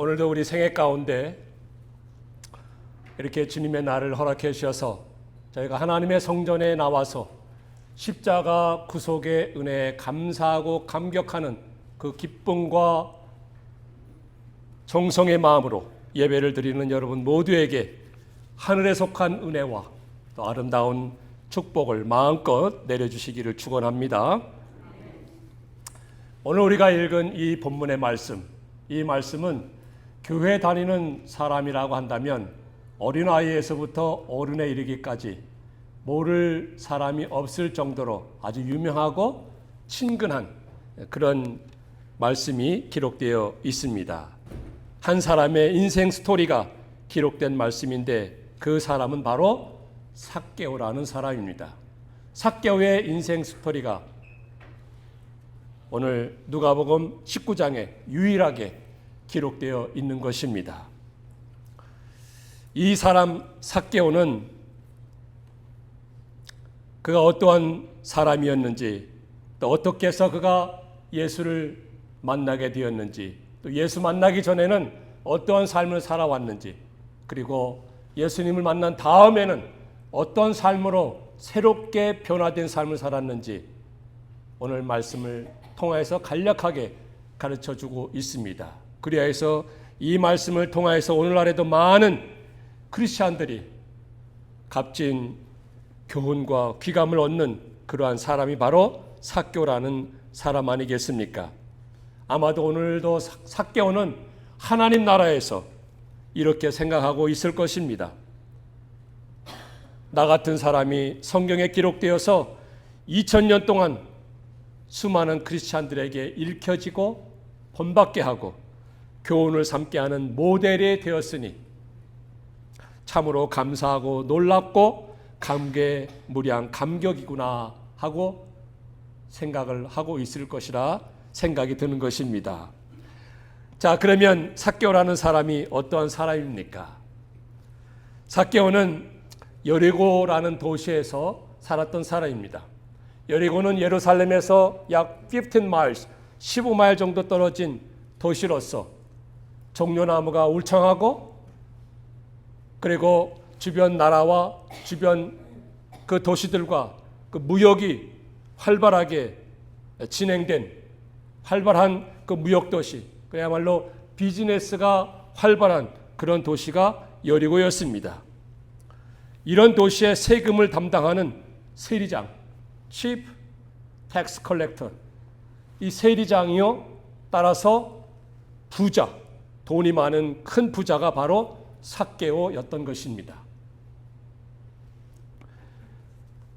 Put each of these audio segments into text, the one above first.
오늘도 우리 생애 가운데 이렇게 주님의 날을 허락해 주셔서 저희가 하나님의 성전에 나와서 십자가 구속의 은혜에 감사하고 감격하는 그 기쁨과 정성의 마음으로 예배를 드리는 여러분 모두에게 하늘에 속한 은혜와 또 아름다운 축복을 마음껏 내려주시기를 축원합니다. 오늘 우리가 읽은 이 본문의 말씀, 이 말씀은 교회 다니는 사람이라고 한다면 어린아이에서부터 어른에 이르기까지 모를 사람이 없을 정도로 아주 유명하고 친근한 그런 말씀이 기록되어 있습니다. 한 사람의 인생 스토리가 기록된 말씀인데 그 사람은 바로 삭개오라는 사람입니다. 삭개오의 인생 스토리가 오늘 누가복음 19장에 유일하게 기록되어 있는 것입니다. 이 사람 삭개오는 그가 어떠한 사람이었는지, 또 어떻게 해서 그가 예수를 만나게 되었는지, 또 예수 만나기 전에는 어떠한 삶을 살아왔는지, 그리고 예수님을 만난 다음에는 어떤 삶으로 새롭게 변화된 삶을 살았는지 오늘 말씀을 통해서 간략하게 가르쳐주고 있습니다. 그리하여서 이 말씀을 통해서 오늘날에도 많은 크리스찬들이 값진 교훈과 귀감을 얻는 그러한 사람이 바로 삭개오라는 사람 아니겠습니까? 아마도 오늘도 삭개오는 하나님 나라에서 이렇게 생각하고 있을 것입니다. 나 같은 사람이 성경에 기록되어서 2000년 동안 수많은 크리스찬들에게 읽혀지고 본받게 하고 교훈을 삼게 하는 모델이 되었으니 참으로 감사하고 놀랍고 감개무량 감격이구나 하고 생각을 하고 있을 것이라 생각이 드는 것입니다. 자, 그러면 삭개오라는 사람이 어떠한 사람입니까? 삭개오는 여리고라는 도시에서 살았던 사람입니다. 여리고는 예루살렘에서 약 15 miles, 15마일 정도 떨어진 도시로서 종려나무가 울창하고 그리고 주변 나라와 주변 그 도시들과 그 무역이 활발하게 진행된 활발한 그 무역도시, 그야말로 비즈니스가 활발한 그런 도시가 여리고였습니다. 이런 도시의 세금을 담당하는 세리장, Chief Tax Collector, 이 세리장이요, 따라서 부자, 돈이 많은 큰 부자가 바로 삭개오였던 것입니다.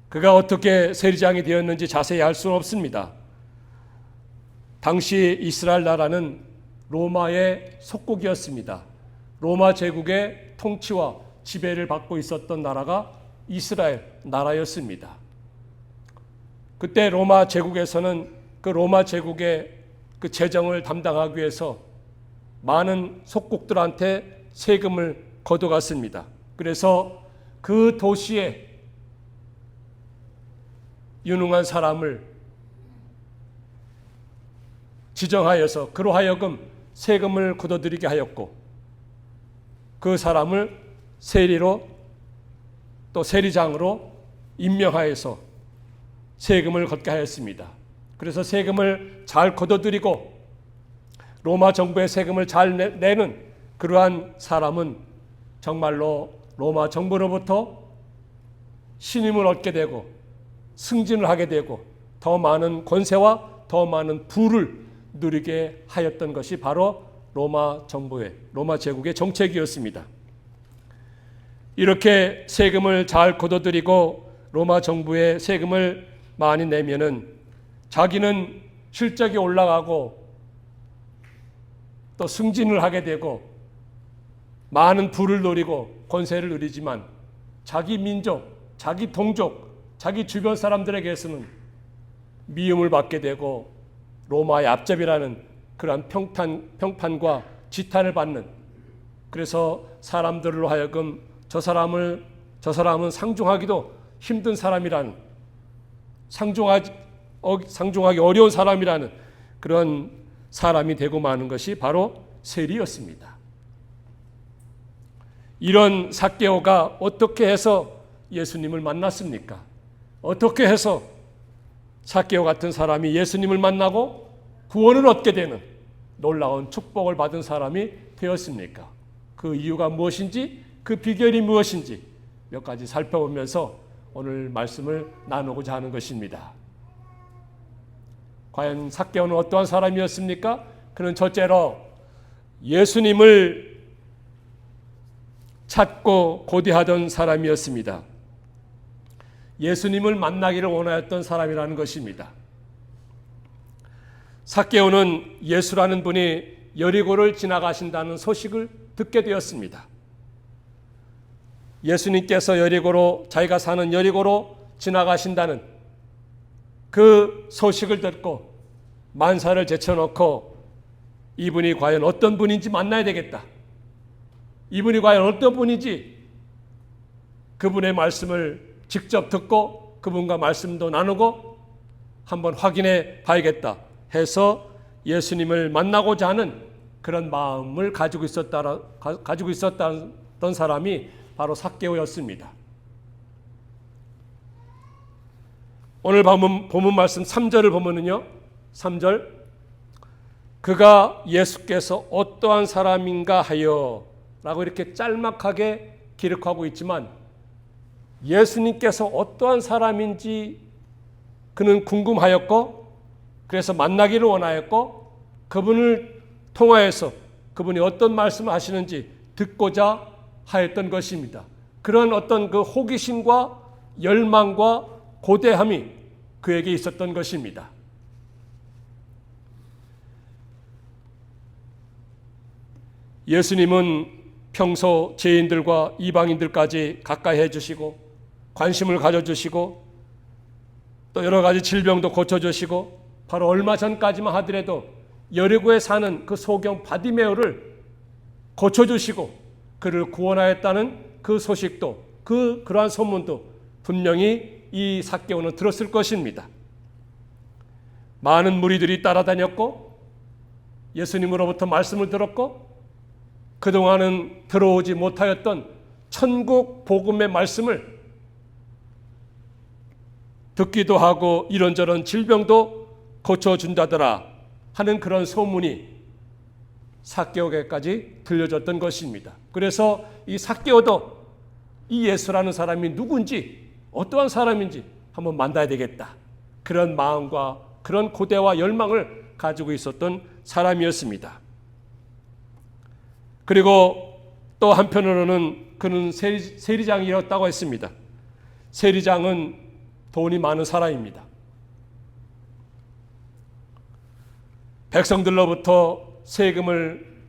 그가 어떻게 세리장이 되었는지 자세히 알 수는 없습니다. 당시 이스라엘 나라는 로마의 속국이었습니다. 로마 제국의 통치와 지배를 받고 있었던 나라가 이스라엘 나라였습니다. 그때 로마 제국에서는 그 로마 제국의 그 재정을 담당하기 위해서 많은 속국들한테 세금을 걷어갔습니다. 그래서 그 도시에 유능한 사람을 지정하여서 그로 하여금 세금을 걷어들이게 하였고 그 사람을 세리로 또 세리장으로 임명하여서 세금을 걷게 하였습니다. 그래서 세금을 잘 걷어들이고 로마 정부의 세금을 잘 내는 그러한 사람은 정말로 로마 정부로부터 신임을 얻게 되고 승진을 하게 되고 더 많은 권세와 더 많은 부를 누리게 하였던 것이 바로 로마 정부의, 로마 제국의 정책이었습니다. 이렇게 세금을 잘 걷어들이고 로마 정부의 세금을 많이 내면은 자기는 실적이 올라가고 또 승진을 하게 되고 많은 부를 누리고 권세를 누리지만 자기 민족, 자기 동족, 자기 주변 사람들에게서는 미움을 받게 되고 로마의 앞잡이라는 그러한 평판과 지탄을 받는, 그래서 사람들로 하여금 저 사람은 상종하기도 힘든 사람이라는, 상종하기 어려운 사람이라는 그런 사람이 되고 마는 것이 바로 세리였습니다. 이런 삭개오가 어떻게 해서 예수님을 만났습니까? 어떻게 해서 삭개오 같은 사람이 예수님을 만나고 구원을 얻게 되는 놀라운 축복을 받은 사람이 되었습니까? 그 이유가 무엇인지, 그 비결이 무엇인지 몇 가지 살펴보면서 오늘 말씀을 나누고자 하는 것입니다. 과연 삭개오는 어떠한 사람이었습니까? 그는 첫째로 예수님을 찾고 고대하던 사람이었습니다. 예수님을 만나기를 원하였던 사람이라는 것입니다. 삭개오는 예수라는 분이 여리고를 지나가신다는 소식을 듣게 되었습니다. 예수님께서 여리고로, 자기가 사는 여리고로 지나가신다는 그 소식을 듣고 만사를 제쳐놓고 이분이 과연 어떤 분인지 만나야 되겠다. 이분이 과연 어떤 분인지 그분의 말씀을 직접 듣고 그분과 말씀도 나누고 한번 확인해 봐야겠다 해서 예수님을 만나고자 하는 그런 마음을 가지고 있었던 사람이 바로 삭개오였습니다. 오늘 본문 말씀 3절을 보면은요, 3절, 그가 예수께서 어떠한 사람인가 하여 라고 이렇게 짤막하게 기록하고 있지만 예수님께서 어떠한 사람인지 그는 궁금하였고 그래서 만나기를 원하였고 그분을 통하여서 그분이 어떤 말씀을 하시는지 듣고자 하였던 것입니다. 그런 어떤 그 호기심과 열망과 고대함이 그에게 있었던 것입니다. 예수님은 평소 죄인들과 이방인들까지 가까이 해주시고 관심을 가져주시고 또 여러 가지 질병도 고쳐주시고 바로 얼마 전까지만 하더라도 여리고에 사는 그 소경 바디메오를 고쳐주시고 그를 구원하였다는 그 소식도 그러한 소문도 분명히 이 삭개오는 들었을 것입니다. 많은 무리들이 따라다녔고 예수님으로부터 말씀을 들었고 그동안은 들어오지 못하였던 천국 복음의 말씀을 듣기도 하고 이런저런 질병도 고쳐준다더라 하는 그런 소문이 삭개오에게까지 들려졌던 것입니다. 그래서 이 삭개오도 이 예수라는 사람이 누군지 어떠한 사람인지 한번 만나야 되겠다. 그런 마음과 그런 고대와 열망을 가지고 있었던 사람이었습니다. 그리고 또 한편으로는 그는 세리장이었다고 했습니다. 세리장은 돈이 많은 사람입니다. 백성들로부터 세금을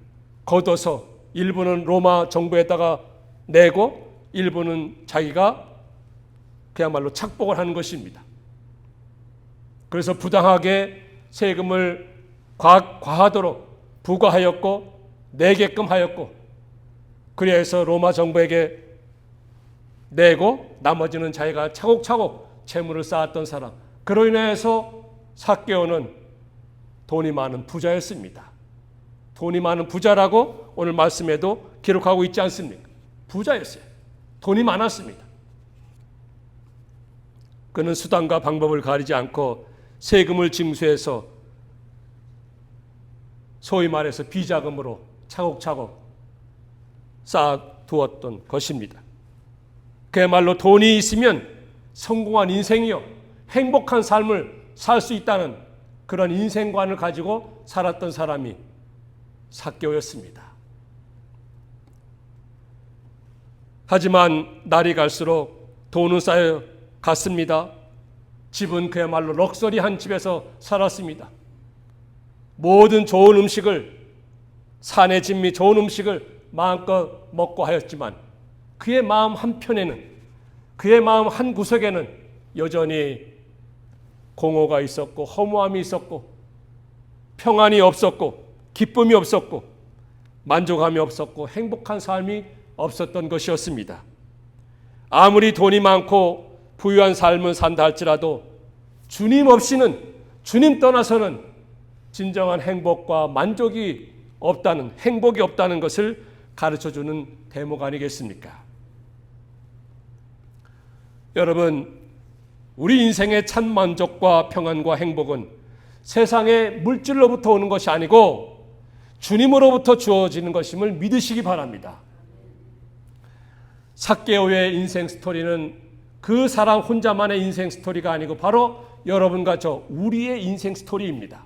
걷어서 일부는 로마 정부에다가 내고 일부는 자기가 그야말로 착복을 하는 것입니다. 그래서 부당하게 세금을 과하도록 부과하였고 내게끔 하였고 그래서 로마 정부에게 내고 나머지는 자기가 차곡차곡 재물을 쌓았던 사람. 그로 인해서 삭개오는 돈이 많은 부자였습니다. 돈이 많은 부자라고 오늘 말씀에도 기록하고 있지 않습니까? 부자였어요. 돈이 많았습니다. 그는 수단과 방법을 가리지 않고 세금을 징수해서 소위 말해서 비자금으로 차곡차곡 쌓아두었던 것입니다. 그야말로 돈이 있으면 성공한 인생이요 행복한 삶을 살 수 있다는 그런 인생관을 가지고 살았던 사람이 삭개오였습니다. 하지만 날이 갈수록 돈은 쌓여 갔습니다. 집은 그야말로 럭셔리한 집에서 살았습니다. 모든 좋은 음식을 산의 진미 좋은 음식을 마음껏 먹고 하였지만 그의 마음 한편에는 그의 마음 한 구석에는 여전히 공허가 있었고 허무함이 있었고 평안이 없었고 기쁨이 없었고 만족함이 없었고 행복한 삶이 없었던 것이었습니다. 아무리 돈이 많고 부유한 삶을 산다 할지라도 주님 없이는 주님 떠나서는 진정한 행복과 만족이 없다는, 행복이 없다는 것을 가르쳐주는 대목 아니겠습니까? 여러분, 우리 인생의 참 만족과 평안과 행복은 세상의 물질로부터 오는 것이 아니고 주님으로부터 주어지는 것임을 믿으시기 바랍니다. 삭개오의 인생 스토리는 그 사람 혼자만의 인생 스토리가 아니고 바로 여러분과 저 우리의 인생 스토리입니다.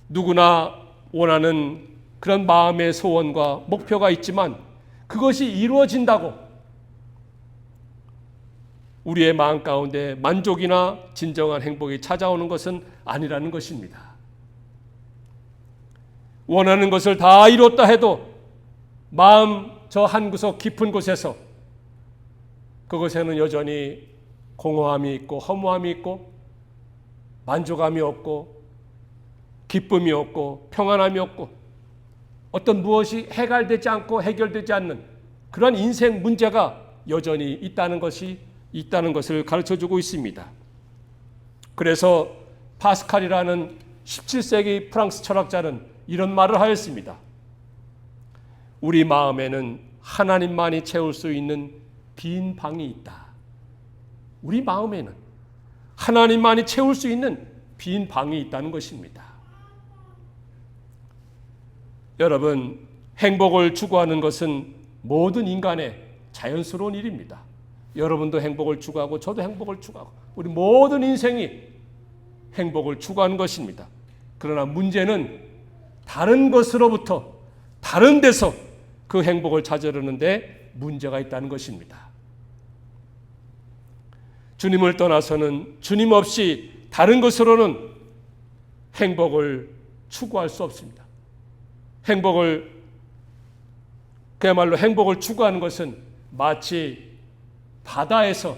누구나 원하는 그런 마음의 소원과 목표가 있지만 그것이 이루어진다고 우리의 마음 가운데 만족이나 진정한 행복이 찾아오는 것은 아니라는 것입니다. 원하는 것을 다 이뤘다 해도 마음 저 한구석 깊은 곳에서 그곳에는 여전히 공허함이 있고 허무함이 있고 만족함이 없고 기쁨이 없고 평안함이 없고 어떤 무엇이 해결되지 않고 해결되지 않는 그런 인생 문제가 여전히 있다는 것을 가르쳐주고 있습니다. 그래서 파스칼이라는 17세기 프랑스 철학자는 이런 말을 하였습니다. 우리 마음에는 하나님만이 채울 수 있는 빈 방이 있다. 우리 마음에는 하나님만이 채울 수 있는 빈 방이 있다는 것입니다. 여러분, 행복을 추구하는 것은 모든 인간의 자연스러운 일입니다. 여러분도 행복을 추구하고 저도 행복을 추구하고 우리 모든 인생이 행복을 추구하는 것입니다. 그러나 문제는 다른 것으로부터 다른 데서 그 행복을 찾으려는데 문제가 있다는 것입니다. 주님을 떠나서는 주님 없이 다른 것으로는 행복을 추구할 수 없습니다. 그야말로 행복을 추구하는 것은 마치 바다에서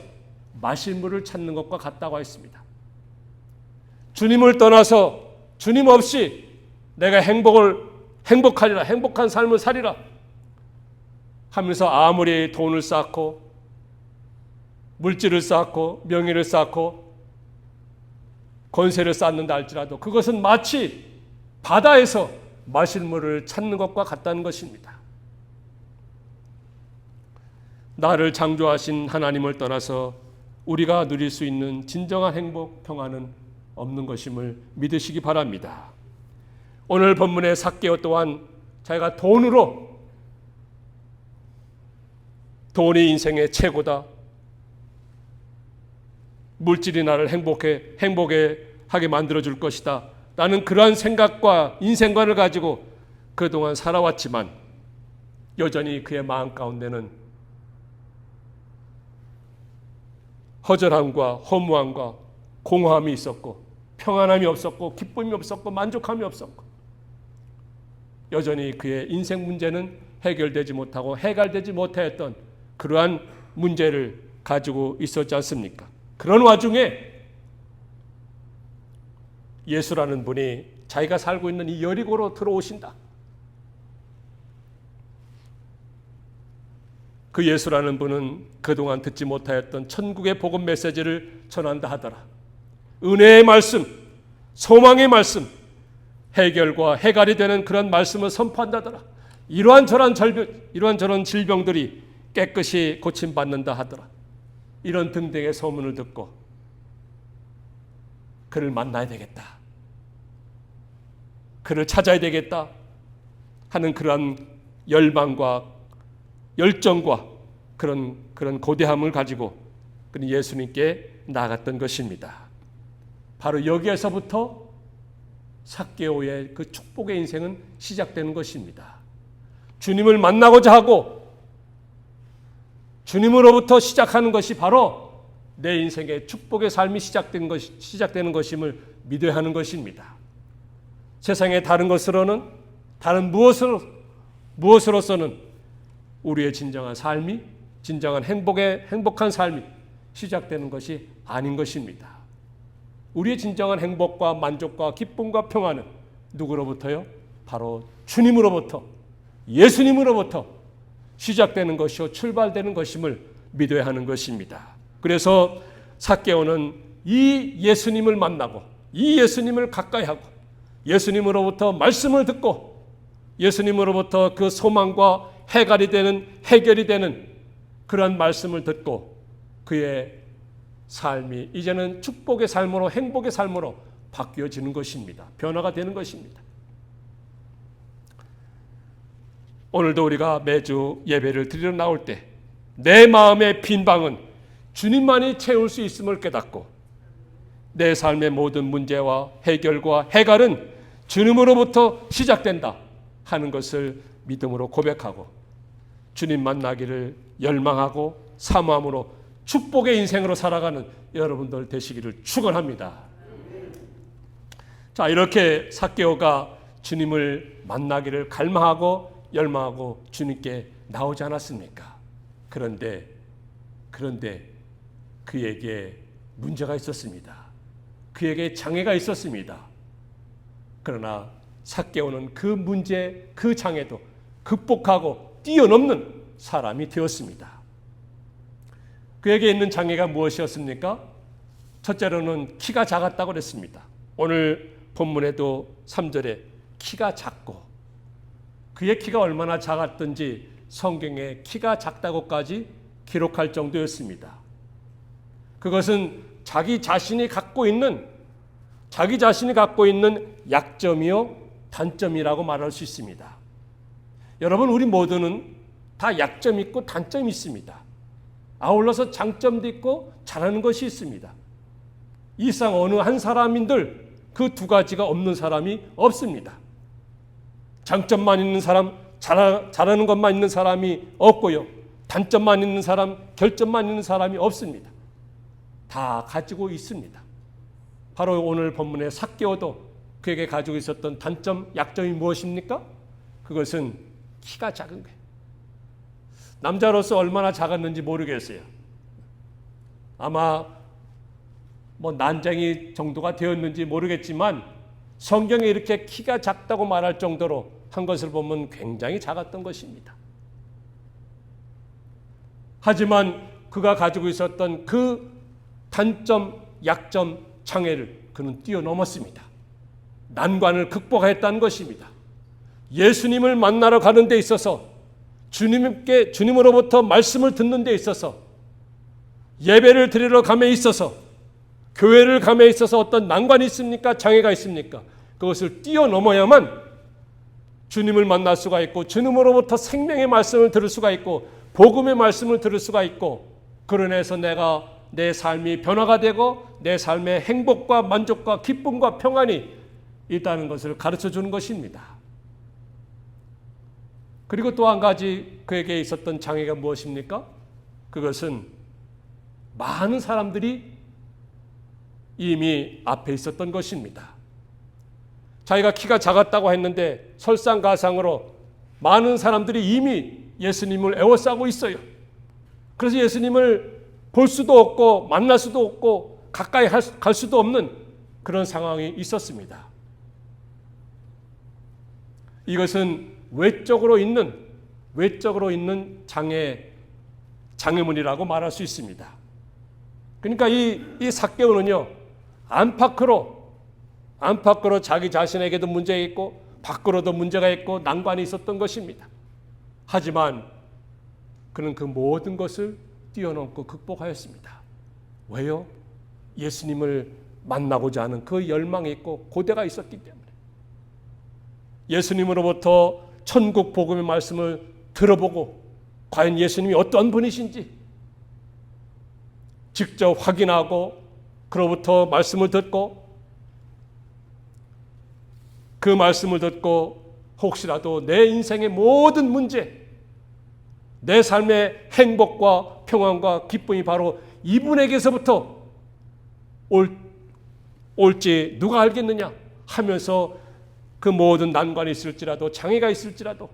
마실 물을 찾는 것과 같다고 했습니다. 주님을 떠나서 주님 없이 내가 행복하리라, 행복한 삶을 살리라 하면서 아무리 돈을 쌓고 물질을 쌓고 명예를 쌓고 권세를 쌓는다 할지라도 그것은 마치 바다에서 마실 물을 찾는 것과 같다는 것입니다. 나를 창조하신 하나님을 떠나서 우리가 누릴 수 있는 진정한 행복, 평안은 없는 것임을 믿으시기 바랍니다. 오늘 본문의 삭개오 또한 자기가 돈이 인생의 최고다. 물질이 나를 행복하게 만들어줄 것이다. 나는 그러한 생각과 인생관을 가지고 그동안 살아왔지만 여전히 그의 마음 가운데는 허전함과 허무함과 공허함이 있었고 평안함이 없었고 기쁨이 없었고 만족함이 없었고 여전히 그의 인생 문제는 해결되지 못하고 해결되지 못했던 그러한 문제를 가지고 있었지 않습니까? 그런 와중에 예수라는 분이 자기가 살고 있는 이 여리고로 들어오신다. 그 예수라는 분은 그동안 듣지 못하였던 천국의 복음 메시지를 전한다 하더라. 은혜의 말씀, 소망의 말씀, 해결과 해갈이 되는 그런 말씀을 선포한다더라. 이러한 저런 질병들이 깨끗이 고침받는다 하더라. 이런 등등의 소문을 듣고 그를 만나야 되겠다. 그를 찾아야 되겠다 하는 그러한 열망과 열정과 그런 고대함을 가지고 그는 예수님께 나갔던 것입니다. 바로 여기에서부터 삭개오의 그 축복의 인생은 시작되는 것입니다. 주님을 만나고자 하고 주님으로부터 시작하는 것이 바로 내 인생의 축복의 삶이 시작되는 것임을 믿어야 하는 것입니다. 세상의 다른 것으로는 다른 무엇으로서는 우리의 진정한 삶이 진정한 행복한 삶이 시작되는 것이 아닌 것입니다. 우리의 진정한 행복과 만족과 기쁨과 평안은 누구로부터요? 바로 주님으로부터 예수님으로부터 시작되는 것이요 출발되는 것임을 믿어야 하는 것입니다. 그래서 삭개오는 이 예수님을 만나고 이 예수님을 가까이 하고 예수님으로부터 말씀을 듣고 예수님으로부터 그 소망과 해결이 되는 그런 말씀을 듣고 그의 삶이 이제는 축복의 삶으로 행복의 삶으로 바뀌어지는 것입니다. 변화가 되는 것입니다. 오늘도 우리가 매주 예배를 드리러 나올 때 내 마음의 빈 방은 주님만이 채울 수 있음을 깨닫고 내 삶의 모든 문제와 해결과 해갈은 주님으로부터 시작된다 하는 것을 믿음으로 고백하고 주님 만나기를 열망하고 사모함으로 축복의 인생으로 살아가는 여러분들 되시기를 축원합니다. 자, 이렇게 삭개오가 주님을 만나기를 갈망하고 열망하고 주님께 나오지 않았습니까? 그런데 그에게 문제가 있었습니다. 그에게 장애가 있었습니다. 그러나 삭개오는 그 문제, 그 장애도 극복하고 뛰어넘는 사람이 되었습니다. 그에게 있는 장애가 무엇이었습니까? 첫째로는 키가 작았다고 그랬습니다. 오늘 본문에도 3절에 키가 작고 그의 키가 얼마나 작았든지 성경에 키가 작다고까지 기록할 정도였습니다. 그것은 자기 자신이 갖고 있는 약점이요 단점이라고 말할 수 있습니다. 여러분, 우리 모두는 다 약점이 있고 단점이 있습니다. 아울러서 장점도 있고 잘하는 것이 있습니다. 이 세상 어느 한 사람인들 그 두 가지가 없는 사람이 없습니다. 장점만 있는 사람, 잘하는 것만 있는 사람이 없고요. 단점만 있는 사람, 결점만 있는 사람이 없습니다. 다 가지고 있습니다. 바로 오늘 본문의 삭개오도 그에게 가지고 있었던 단점, 약점이 무엇입니까? 그것은 키가 작은 거예요. 남자로서 얼마나 작았는지 모르겠어요. 아마 난쟁이 정도가 되었는지 모르겠지만 성경에 이렇게 키가 작다고 말할 정도로 한 것을 보면 굉장히 작았던 것입니다. 하지만 그가 가지고 있었던 그 단점, 약점, 장애를 그는 뛰어넘었습니다. 난관을 극복했다는 것입니다. 예수님을 만나러 가는 데 있어서 주님으로부터 말씀을 듣는 데 있어서 예배를 드리러 감에 있어서 교회를 감에 있어서 어떤 난관이 있습니까? 장애가 있습니까? 그것을 뛰어넘어야만 주님을 만날 수가 있고 주님으로부터 생명의 말씀을 들을 수가 있고 복음의 말씀을 들을 수가 있고 그러내서 내가 내 삶이 변화가 되고 내 삶의 행복과 만족과 기쁨과 평안이 있다는 것을 가르쳐 주는 것입니다. 그리고 또 한 가지 그에게 있었던 장애가 무엇입니까? 그것은 많은 사람들이 이미 앞에 있었던 것입니다. 자기가 키가 작았다고 했는데 설상가상으로 많은 사람들이 이미 예수님을 애워싸고 있어요. 그래서 예수님을 볼 수도 없고 만날 수도 없고 가까이 갈 수도 없는 그런 상황이 있었습니다. 이것은 외적으로 있는 장애물이라고 말할 수 있습니다. 그러니까 이 삭개오는요, 안팎으로 자기 자신에게도 문제가 있고 밖으로도 문제가 있고 난관이 있었던 것입니다. 하지만 그는 그 모든 것을 뛰어넘고 극복하였습니다. 왜요? 예수님을 만나고자 하는 그 열망이 있고 고대가 있었기 때문에. 예수님으로부터 천국 복음의 말씀을 들어보고 과연 예수님이 어떤 분이신지 직접 확인하고 그로부터 말씀을 듣고 그 말씀을 듣고 혹시라도 내 인생의 모든 문제, 내 삶의 행복과 평안과 기쁨이 바로 이분에게서부터 올지 누가 알겠느냐 하면서 그 모든 난관이 있을지라도 장애가 있을지라도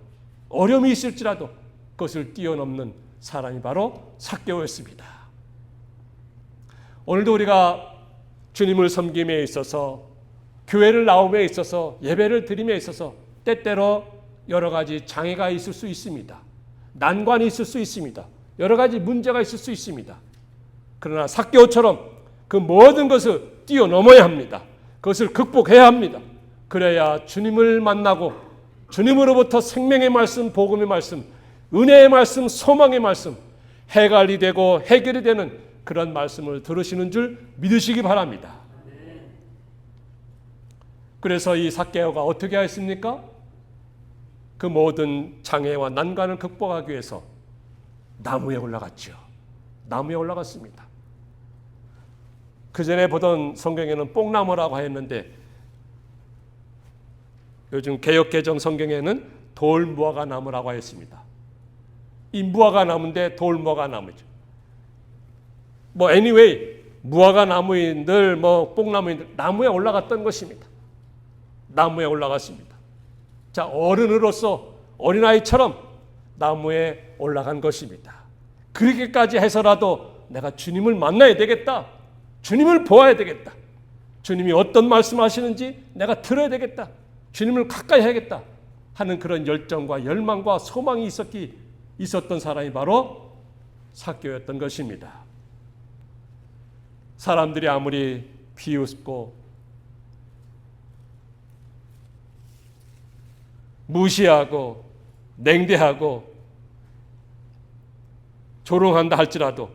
어려움이 있을지라도 그것을 뛰어넘는 사람이 바로 삭개오였습니다. 오늘도 우리가 주님을 섬김에 있어서 교회를 나옴에 있어서 예배를 드림에 있어서 때때로 여러 가지 장애가 있을 수 있습니다. 난관이 있을 수 있습니다. 여러 가지 문제가 있을 수 있습니다. 그러나 삭개오처럼 그 모든 것을 뛰어넘어야 합니다. 그것을 극복해야 합니다. 그래야 주님을 만나고 주님으로부터 생명의 말씀, 복음의 말씀, 은혜의 말씀, 소망의 말씀, 해갈이 되고 해결이 되는 그런 말씀을 들으시는 줄 믿으시기 바랍니다. 그래서 이 삭개오가 어떻게 하였습니까? 그 모든 장애와 난관을 극복하기 위해서 나무에 올라갔죠. 나무에 올라갔습니다. 그 전에 보던 성경에는 뽕나무라고 하였는데 요즘 개역개정 성경에는 돌무화과 나무라고 하였습니다. 이 무화과 나무인데 돌무화과 나무죠. anyway 무화과 나무인들 뽕나무인들 나무에 올라갔던 것입니다. 나무에 올라갔습니다. 자, 어른으로서 어린아이처럼 나무에 올라간 것입니다. 그렇게까지 해서라도 내가 주님을 만나야 되겠다. 주님을 보아야 되겠다. 주님이 어떤 말씀하시는지 내가 들어야 되겠다. 주님을 가까이 해야겠다 하는 그런 열정과 열망과 소망이 있었던 사람이 바로 삭개오였던 것입니다. 사람들이 아무리 비웃고 무시하고 냉대하고 조롱한다 할지라도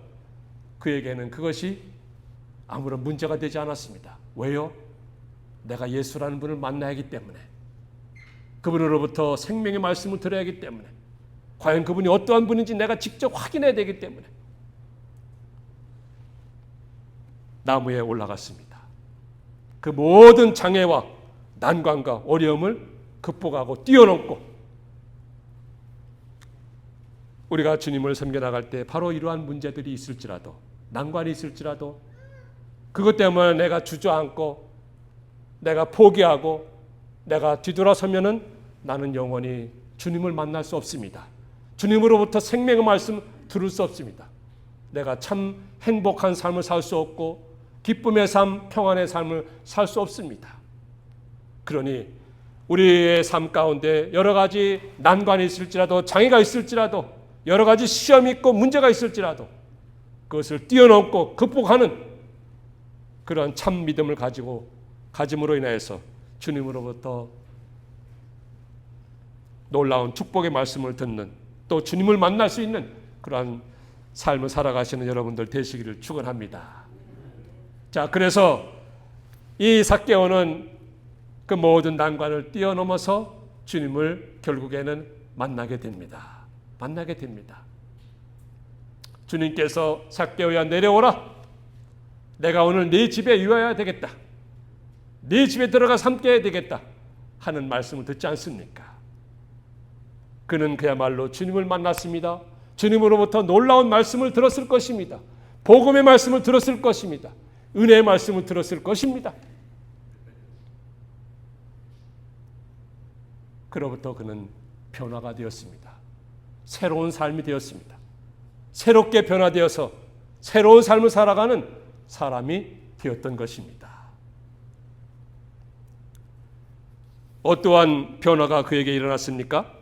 그에게는 그것이 아무런 문제가 되지 않았습니다. 왜요? 내가 예수라는 분을 만나야 하기 때문에, 그분으로부터 생명의 말씀을 들어야 하기 때문에, 과연 그분이 어떠한 분인지 내가 직접 확인해야 되기 때문에 나무에 올라갔습니다. 그 모든 장애와 난관과 어려움을 극복하고 뛰어넘고 우리가 주님을 섬겨나갈 때 바로 이러한 문제들이 있을지라도, 난관이 있을지라도 그것 때문에 내가 주저앉고 내가 포기하고 내가 뒤돌아서면은 나는 영원히 주님을 만날 수 없습니다. 주님으로부터 생명의 말씀 들을 수 없습니다. 내가 참 행복한 삶을 살 수 없고 기쁨의 삶, 평안의 삶을 살 수 없습니다. 그러니 우리의 삶 가운데 여러 가지 난관이 있을지라도, 장애가 있을지라도, 여러 가지 시험이 있고 문제가 있을지라도 그것을 뛰어넘고 극복하는 그런 참 믿음을 가짐으로 인해서 주님으로부터 놀라운 축복의 말씀을 듣는, 또 주님을 만날 수 있는 그러한 삶을 살아가시는 여러분들 되시기를 축원합니다. 자, 그래서 이 삭개오는 그 모든 난관을 뛰어넘어서 주님을 결국에는 만나게 됩니다. 만나게 됩니다. 주님께서 삭개오야 내려오라. 내가 오늘 네 집에 유하여야 되겠다. 네 집에 들어가 함께해야 되겠다 하는 말씀을 듣지 않습니까? 그는 그야말로 주님을 만났습니다. 주님으로부터 놀라운 말씀을 들었을 것입니다. 복음의 말씀을 들었을 것입니다. 은혜의 말씀을 들었을 것입니다. 그로부터 그는 변화가 되었습니다. 새로운 삶이 되었습니다. 새롭게 변화되어서 새로운 삶을 살아가는 사람이 되었던 것입니다. 어떠한 변화가 그에게 일어났습니까?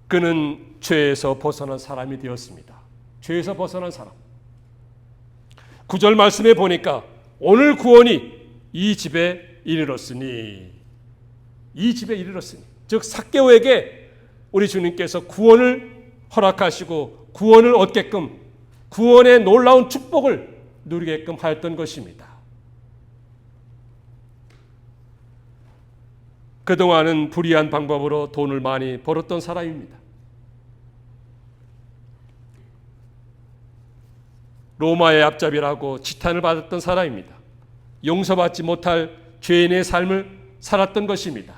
그는 죄에서 벗어난 사람이 되었습니다. 죄에서 벗어난 사람. 9절 말씀에 보니까 오늘 구원이 이 집에 이르렀으니, 이 집에 이르렀으니, 즉 삭개오에게 우리 주님께서 구원을 허락하시고 구원을 얻게끔, 구원의 놀라운 축복을 누리게끔 하였던 것입니다. 그동안은 불의한 방법으로 돈을 많이 벌었던 사람입니다. 로마의 앞잡이라고 지탄을 받았던 사람입니다. 용서받지 못할 죄인의 삶을 살았던 것입니다.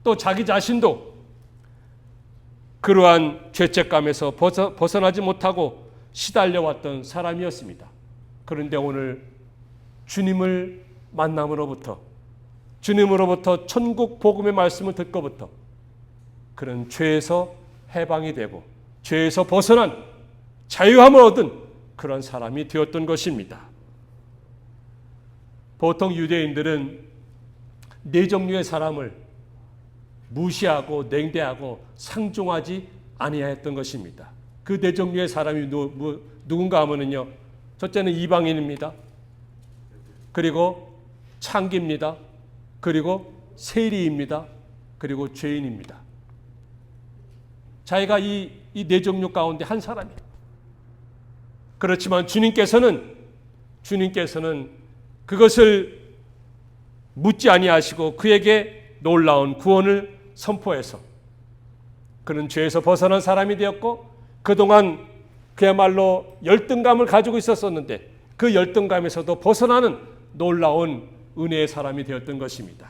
또 자기 자신도 그러한 죄책감에서 벗어나지 못하고 시달려왔던 사람이었습니다. 그런데 오늘 주님을 만남으로부터, 주님으로부터 천국 복음의 말씀을 듣고부터 그는 죄에서 해방이 되고 죄에서 벗어난 자유함을 얻은 그런 사람이 되었던 것입니다. 보통 유대인들은 네 종류의 사람을 무시하고 냉대하고 상종하지 아니하였던 것입니다. 그 네 종류의 사람이 누군가 하면은요, 첫째는 이방인입니다. 그리고 창기입니다. 그리고 세리입니다. 그리고 죄인입니다. 자기가 이 네 종류 가운데 한 사람이에요. 그렇지만 주님께서는 그것을 묻지 아니하시고 그에게 놀라운 구원을 선포해서 그는 죄에서 벗어난 사람이 되었고, 그동안 그야말로 열등감을 가지고 있었었는데 그 열등감에서도 벗어나는 놀라운 은혜의 사람이 되었던 것입니다.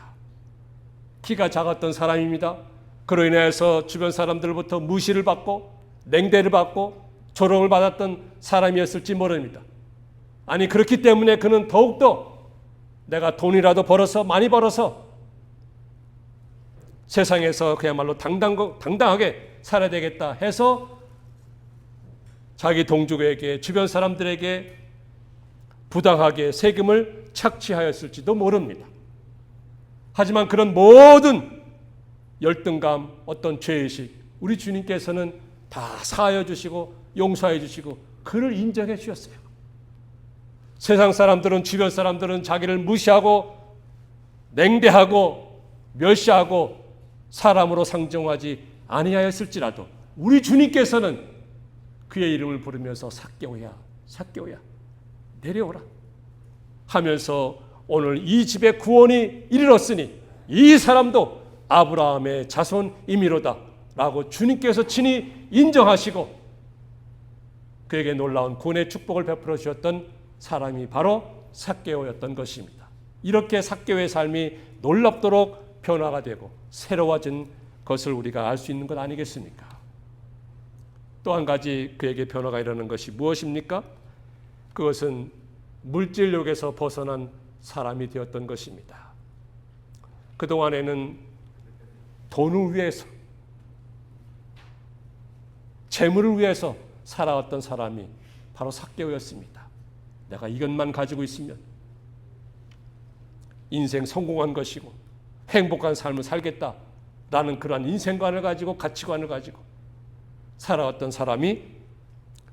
키가 작았던 사람입니다. 그로 인해서 주변 사람들로부터 무시를 받고 냉대를 받고 조롱을 받았던 사람이었을지 모릅니다. 아니, 그렇기 때문에 그는 더욱더 내가 돈이라도 벌어서, 많이 벌어서 세상에서 그야말로 당당하게 살아야 되겠다 해서 자기 동족에게, 주변 사람들에게 부당하게 세금을 착취하였을지도 모릅니다. 하지만 그런 모든 열등감, 어떤 죄의식, 우리 주님께서는 다 사하여 주시고 용서해 주시고 그를 인정해 주셨어요. 세상 사람들은, 주변 사람들은 자기를 무시하고 냉대하고 멸시하고 사람으로 상정하지 아니하였을지라도 우리 주님께서는 그의 이름을 부르면서 삭개오야, 삭개오야, 내려오라 하면서 오늘 이 집에 구원이 이르렀으니 이 사람도 아브라함의 자손이미로다 라고 주님께서 친히 인정하시고 그에게 놀라운 구원의 축복을 베풀어 주셨던 사람이 바로 삭개오였던 것입니다. 이렇게 삭개오의 삶이 놀랍도록 변화가 되고 새로워진 것을 우리가 알 수 있는 것 아니겠습니까? 또 한 가지 그에게 변화가 일어나는 것이 무엇입니까? 그것은 물질욕에서 벗어난 사람이 되었던 것입니다. 그동안에는 돈을 위해서, 재물을 위해서 살아왔던 사람이 바로 삭개오였습니다. 내가 이것만 가지고 있으면 인생 성공한 것이고 행복한 삶을 살겠다라는 그러한 인생관을 가지고, 가치관을 가지고 살아왔던 사람이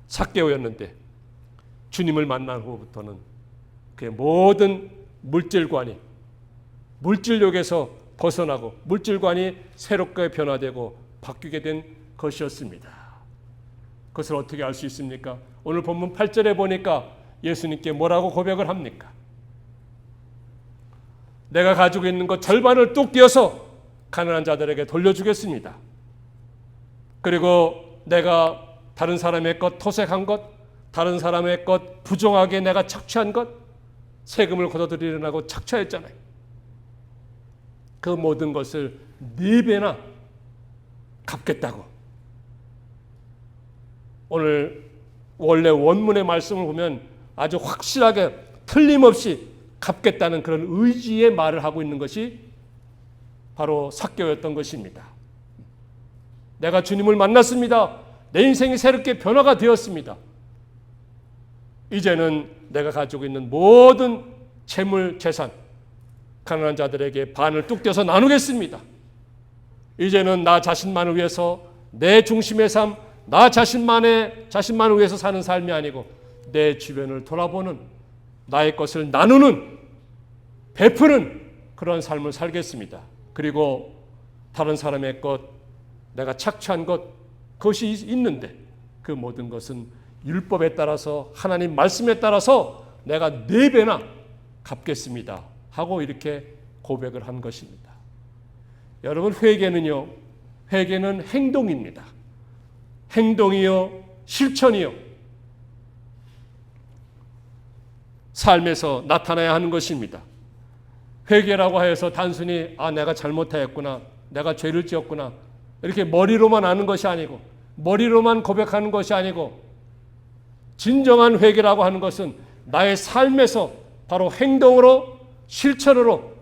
삭개오였는데, 주님을 만난 후부터는 그의 모든 물질관이, 물질욕에서 벗어나고 물질관이 새롭게 변화되고 바뀌게 된 것이었습니다. 그것을 어떻게 알 수 있습니까? 오늘 본문 8절에 보니까 예수님께 뭐라고 고백을 합니까? 내가 가지고 있는 것 절반을 뚝 떼어서 가난한 자들에게 돌려주겠습니다. 그리고 내가 다른 사람의 것 토색한 것, 다른 사람의 것 부정하게 내가 착취한 것, 세금을 걷어들이려고 착취했잖아요. 그 모든 것을 4배나 갚겠다고. 오늘 원래 원문의 말씀을 보면 아주 확실하게 틀림없이 갚겠다는 그런 의지의 말을 하고 있는 것이 바로 삭개오였던 것입니다. 내가 주님을 만났습니다. 내 인생이 새롭게 변화가 되었습니다. 이제는 내가 가지고 있는 모든 재물, 재산, 가난한 자들에게 반을 뚝 떼서 나누겠습니다. 이제는 나 자신만을 위해서, 내 중심의 삶, 나 자신만을 위해서 사는 삶이 아니고 내 주변을 돌아보는, 나의 것을 나누는, 베푸는 그런 삶을 살겠습니다. 그리고 다른 사람의 것, 내가 착취한 것, 그것이 있는데 그 모든 것은 율법에 따라서, 하나님 말씀에 따라서 내가 4배나 갚겠습니다 하고 이렇게 고백을 한 것입니다. 여러분, 회개는요, 회개는 행동입니다. 행동이요, 실천이요, 삶에서 나타나야 하는 것입니다. 회개라고 해서 단순히 내가 잘못했구나, 내가 죄를 지었구나 이렇게 머리로만 아는 것이 아니고, 머리로만 고백하는 것이 아니고, 진정한 회개라고 하는 것은 나의 삶에서 바로 행동으로, 실천으로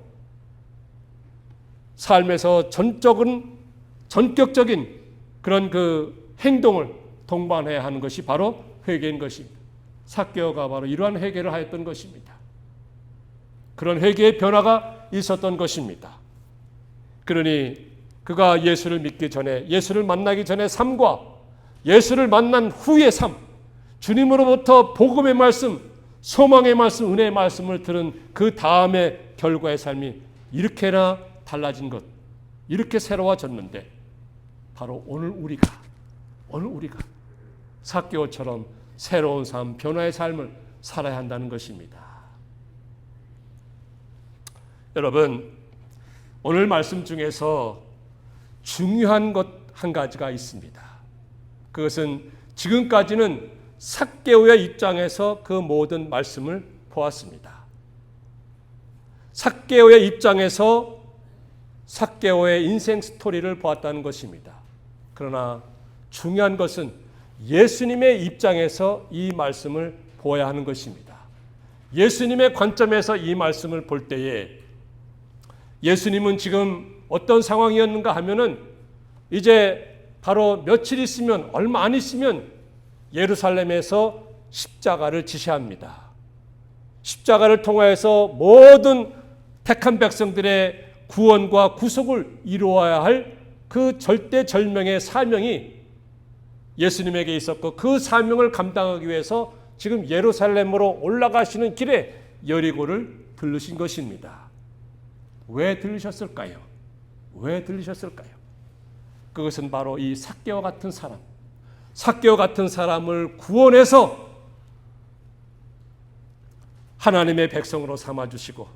삶에서 전격적인 그런 그 행동을 동반해야 하는 것이 바로 회개인 것입니다. 삭개오가 바로 이러한 회개를 하였던 것입니다. 그런 회개의 변화가 있었던 것입니다. 그러니 그가 예수를 믿기 전에, 예수를 만나기 전의 삶과 예수를 만난 후의 삶, 주님으로부터 복음의 말씀, 소망의 말씀, 은혜의 말씀을 들은 그 다음의 결과의 삶이 이렇게나 달라진 것, 이렇게 새로워졌는데 바로 오늘 우리가 삭개오처럼 새로운 삶, 변화의 삶을 살아야 한다는 것입니다. 여러분, 오늘 말씀 중에서 중요한 것 한 가지가 있습니다. 그것은 지금까지는 삭개오의 입장에서 그 모든 말씀을 보았습니다. 삭개오의 입장에서 삭개오의 인생 스토리를 보았다는 것입니다. 그러나 중요한 것은 예수님의 입장에서 이 말씀을 보아야 하는 것입니다. 예수님의 관점에서 이 말씀을 볼 때에 예수님은 지금 어떤 상황이었는가 하면은 이제 바로 며칠 있으면, 얼마 안 있으면 예루살렘에서 십자가를 지시합니다. 십자가를 통하여서 모든 택한 백성들의 구원과 구속을 이루어야 할 그 절대절명의 사명이 예수님에게 있었고, 그 사명을 감당하기 위해서 지금 예루살렘으로 올라가시는 길에 여리고를 들르신 것입니다. 왜 들르셨을까요? 왜 들르셨을까요? 그것은 바로 이 삭개오 같은 사람, 삭개오 같은 사람을 구원해서 하나님의 백성으로 삼아주시고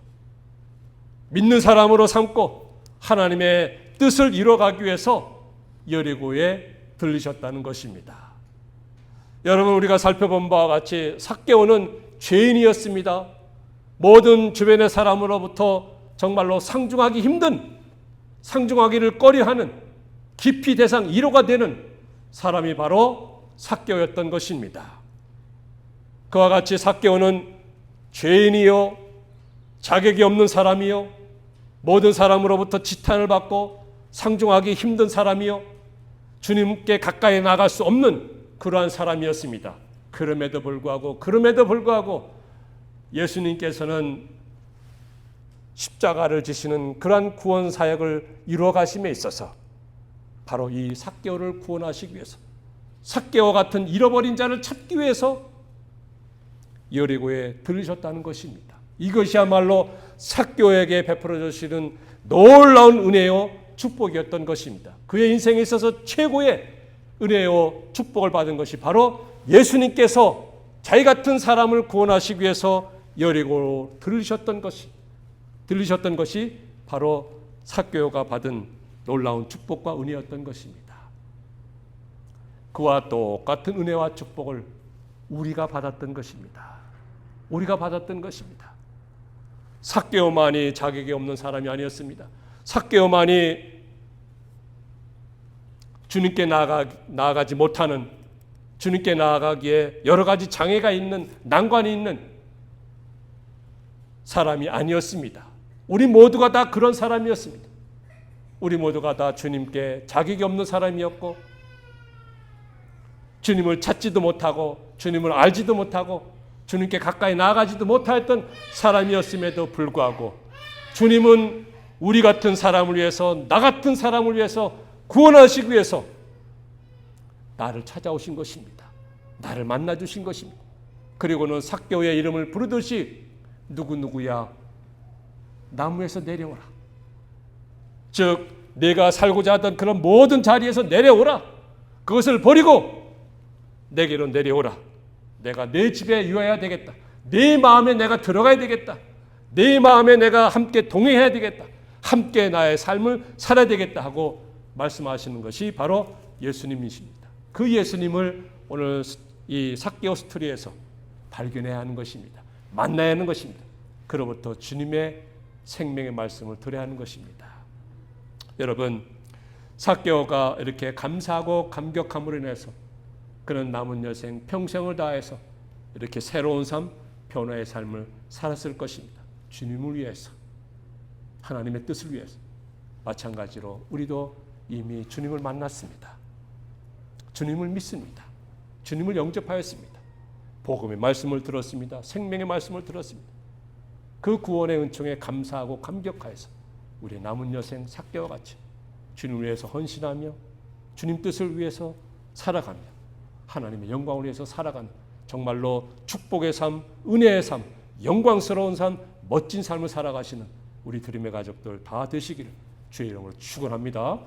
믿는 사람으로 삼고 하나님의 뜻을 이뤄가기 위해서 여리고에 들리셨다는 것입니다. 여러분, 우리가 살펴본 바와 같이 삭개오는 죄인이었습니다. 모든 주변의 사람으로부터 정말로 상중하기를 꺼려하는 기피 대상 1호가 되는 사람이 바로 삭개오였던 것입니다. 그와 같이 삭개오는 죄인이요, 자격이 없는 사람이요, 모든 사람으로부터 지탄을 받고 상중하기 힘든 사람이요, 주님께 가까이 나갈 수 없는 그러한 사람이었습니다. 그럼에도 불구하고 예수님께서는 십자가를 지시는 그러한 구원 사역을 이루어 가심에 있어서 바로 이 삭개오를 구원하시기 위해서, 삭개오 같은 잃어버린 자를 찾기 위해서 여리고에 들으셨다는 것입니다. 이것이야말로 삭개오에게 베풀어 주시는 놀라운 은혜요 축복이었던 것입니다. 그의 인생에 있어서 최고의 은혜요 축복을 받은 것이 바로 예수님께서 자기 같은 사람을 구원하시기 위해서 여리고로 들으셨던 것이 바로 삭개오가 받은 놀라운 축복과 은혜였던 것입니다. 그와 똑같은 은혜와 축복을 우리가 받았던 것입니다. 삭개오만이 자격이 없는 사람이 아니었습니다. 삭개오만이 주님께 나아가지 못하는, 주님께 나아가기에 여러 가지 장애가 있는, 난관이 있는 사람이 아니었습니다. 우리 모두가 다 그런 사람이었습니다. 우리 모두가 다 주님께 자격이 없는 사람이었고, 주님을 찾지도 못하고 주님을 알지도 못하고 주님께 가까이 나아가지도 못하였던 사람이었음에도 불구하고 주님은 우리 같은 사람을 위해서, 나 같은 사람을 위해서 구원하시기 위해서 나를 찾아오신 것입니다. 나를 만나주신 것입니다. 그리고는 삭개오의 이름을 부르듯이 누구누구야 나무에서 내려오라. 즉 내가 살고자 하던 그런 모든 자리에서 내려오라. 그것을 버리고 내게로 내려오라. 내가 내 집에 유하여야 되겠다. 내 마음에 내가 들어가야 되겠다. 내 마음에 내가 함께 동행해야 되겠다. 함께 나의 삶을 살아야 되겠다 하고 말씀하시는 것이 바로 예수님이십니다. 그 예수님을 오늘 이 삭개오 스토리에서 발견해야 하는 것입니다. 만나야 하는 것입니다. 그로부터 주님의 생명의 말씀을 들어야 하는 것입니다. 여러분, 삭개오가 이렇게 감사하고 감격함으로 인해서 그는 남은 여생 평생을 다해서 이렇게 새로운 삶, 변화의 삶을 살았을 것입니다. 주님을 위해서, 하나님의 뜻을 위해서. 마찬가지로 우리도 이미 주님을 만났습니다. 주님을 믿습니다. 주님을 영접하였습니다. 복음의 말씀을 들었습니다. 생명의 말씀을 들었습니다. 그 구원의 은총에 감사하고 감격하여서 우리의 남은 여생 삭개오와 같이 주님을 위해서 헌신하며 주님 뜻을 위해서 살아가며 하나님의 영광을 위해서 살아가는 정말로 축복의 삶, 은혜의 삶, 영광스러운 삶, 멋진 삶을 살아가시는 우리 드림의 가족들 다 되시기를 주의 이름으로 축원합니다.